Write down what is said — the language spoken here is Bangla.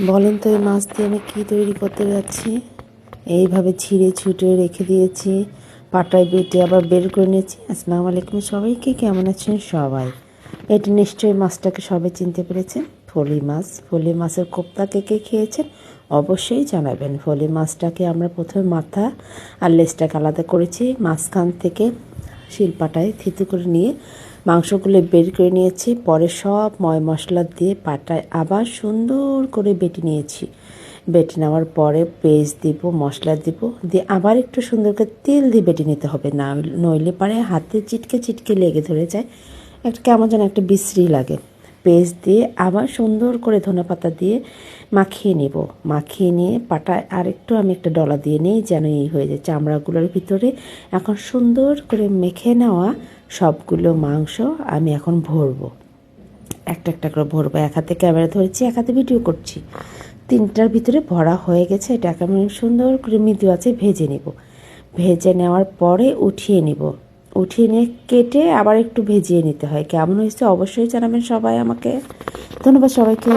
বলেন তো এই মাছ দিয়ে আমি কী তৈরি করতে যাচ্ছি। এইভাবে ছিঁড়ে ছুটে রেখে দিয়েছি, পাটায় বেটে আবার বের করে নিয়েছি। আসসালামু আলাইকুম সবাইকে, কেমন আছেন সবাই? এটা নিশ্চয়ই মাছটাকে সবাই চিনতে পেরেছেন, ফলি মাছ। ফলি মাছের কোপ্তা কে কে খেয়েছেন অবশ্যই জানাবেন। ফলি মাছটাকে আমরা প্রথমে মাথা আর লেজটাকে আলাদা করেছি, মাঝখান থেকে শিলপাটায় থিতু করে নিয়ে মাংসগুলো বের করে নিয়েছি। পরে সব ময় মশলা দিয়ে পাটায় আবার সুন্দর করে বেটে নিয়েছি। বেটে নেওয়ার পরে পেস্ট দিব, মশলা দিব, দিয়ে আবার একটু সুন্দর করে তেল দিয়ে বেটে নিতে হবে, না নইলে পারে হাতে চিটকে চিটকে লেগে ধরে যায়, একটা কেমন যেন একটা বিশ্রী লাগে। পেস্ট দিয়ে আবার সুন্দর করে ধনেপাতা দিয়ে মাখিয়ে নেব। মাখিয়ে নিয়ে পাটায় আরেকটু আমি একটা ডলা দিয়ে নিই, যেন এই হয়ে যায় চামড়াগুলোর ভিতরে। এখন সুন্দর করে মেখে নেওয়া সবগুলো মাংস আমি এখন ভরবো, একটা একটা করে ভরবো। এক হাতে ক্যামেরা ধরেছি, এক হাতে ভিডিও করছি। তিনটার ভিতরে ভরা হয়ে গেছে। এটাকে আমি সুন্দর করে মৃদু আছে ভেজে নেব। ভেজে নেওয়ার পরে উঠিয়ে নিব। উঠিয়ে নিয়ে কেটে আবার একটু ভেজিয়ে নিতে হয়। কেমন হয়েছে অবশ্যই জানাবেন সবাই আমাকে। ধন্যবাদ সবাইকে।